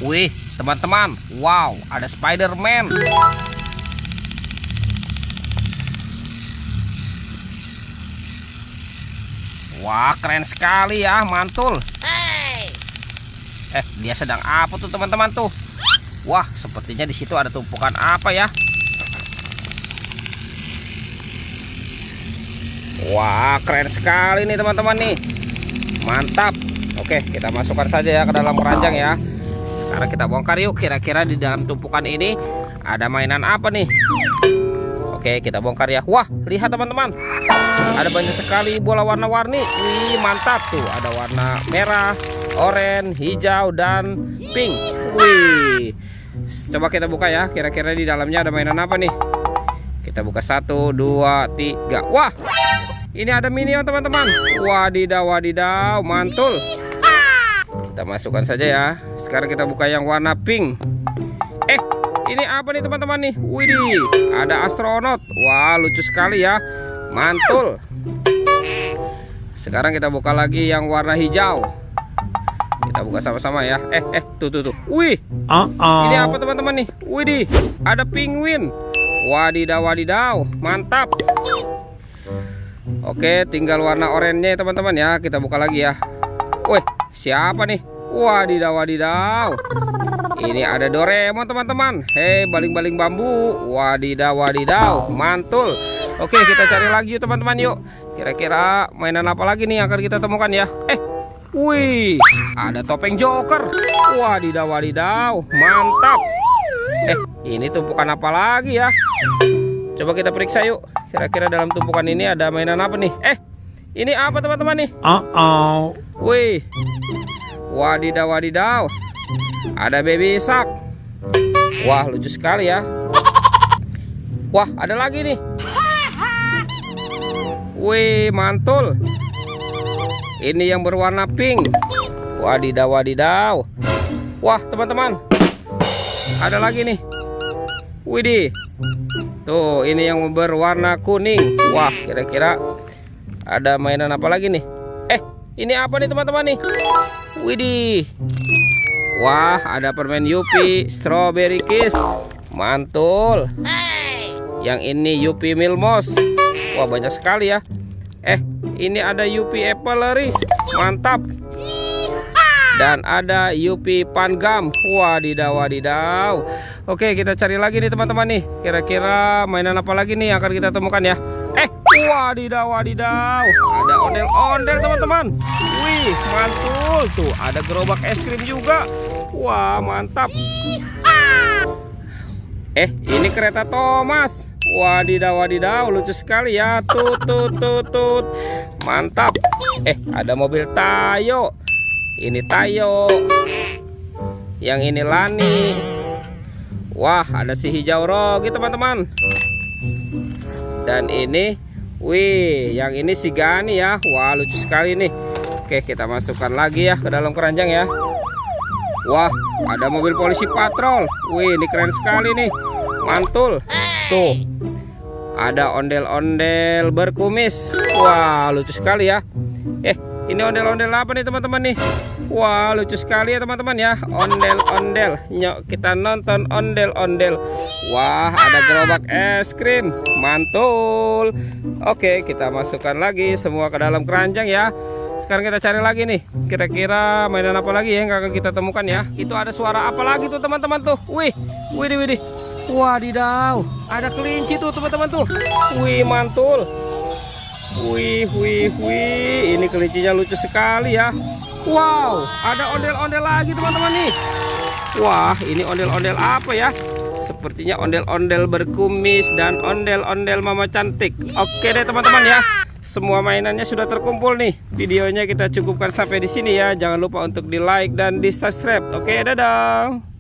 Wih, teman-teman, wow, ada Spider-Man. Wah, keren sekali ya, mantul. Dia sedang apa tuh teman-teman tuh? Wah, sepertinya di situ ada tumpukan apa ya? Wah, keren sekali nih teman-teman nih. Mantap. Oke, kita masukkan saja ya ke dalam keranjang ya. Sekarang kita bongkar yuk, kira-kira di dalam tumpukan ini ada mainan apa nih? Oke, kita bongkar ya. Wah, lihat teman-teman, ada banyak sekali bola warna-warni. Wih, mantap tuh. Ada warna merah, oranye, hijau, dan pink. Wih, coba kita buka ya. Kira-kira di dalamnya ada mainan apa nih? Kita buka 1, 2, 3. Wah, ini ada Minion teman-teman. Wadidaw, wadidaw, mantul. Kita masukkan saja ya. Sekarang kita buka yang warna pink. Ini apa nih teman-teman nih? Widih, ada astronot. Wah, lucu sekali ya. Mantul. Sekarang kita buka lagi yang warna hijau. Kita buka sama-sama ya. Tuh. Wih. Ini apa teman-teman nih? Widih, ada penguin. Wadidaw, wadidaw, mantap. Oke, tinggal warna oranye teman-teman ya. Kita buka lagi ya. Wih, siapa nih? Wadidaw, wadidaw. Ini ada Doraemon teman-teman. Hei, baling-baling bambu. Wadidaw, wadidaw, mantul. Oke, kita cari lagi yuk teman-teman yuk. Kira-kira mainan apa lagi nih yang akan kita temukan ya? Wih, ada topeng Joker. Wadidaw, wadidaw, mantap. Ini tumpukan apa lagi ya? Coba kita periksa yuk. Kira-kira dalam tumpukan ini ada mainan apa nih? Ini apa teman-teman nih? Wih, wadidaw, wadidaw, ada baby shark. Wah, lucu sekali ya. Wah, ada lagi nih. Wih, mantul. Ini yang berwarna pink. Wadidaw, wadidaw. Wah, teman-teman, ada lagi nih. Widih. Tuh, ini yang berwarna kuning. Wah, kira-kira ada mainan apa lagi nih? Ini apa nih teman-teman nih? Widih. Wah, ada permen Yupi Strawberry Kiss. Mantul. Yang ini Yupi Milmos. Wah, banyak sekali ya. Ini ada Yupi Apple Rice. Mantap. Dan ada Yupi Pangam. Wadidaw, wadidaw. Oke, kita cari lagi nih teman-teman nih. Kira-kira mainan apa lagi nih yang akan kita temukan ya? Wadidaw, wadidaw. Ada ondel-ondel teman-teman. Wih, mantul. Tuh, ada gerobak es krim juga. Wah, mantap. Ini kereta Thomas. Wadidaw, wadidaw, lucu sekali ya. Tut. Mantap. Ada mobil Tayo. Ini Tayo. Yang ini Lani. Wah, ada si hijau Rogi teman-teman. Dan ini, wih, yang ini si Gani ya. Wah, lucu sekali nih. Oke, kita masukkan lagi ya ke dalam keranjang ya. Wah, ada mobil polisi patrol. Wih, ini keren sekali nih. Mantul. Tuh, ada ondel-ondel berkumis. Wah, lucu sekali ya. Ini ondel-ondel apa nih teman-teman nih? Wah, lucu sekali ya teman-teman ya. Ondel-ondel. Yuk kita nonton ondel-ondel. Wah, ada gerobak es krim. Mantul. Oke, kita masukkan lagi semua ke dalam keranjang ya. Sekarang kita cari lagi nih. Kira-kira mainan apa lagi ya yang akan kita temukan ya? Itu ada suara apa lagi tuh teman-teman tuh? Wih, widih. Wadidaw, ada kelinci tuh teman-teman tuh. Wih, mantul. Wih, ini kelincinya lucu sekali ya. Wow, ada ondel-ondel lagi teman-teman nih. Wah, ini ondel-ondel apa ya? Sepertinya ondel-ondel berkumis dan ondel-ondel mama cantik. Oke deh teman-teman ya. Semua mainannya sudah terkumpul nih. Videonya kita cukupkan sampai di sini ya. Jangan lupa untuk di like dan di subscribe. Oke, dadah.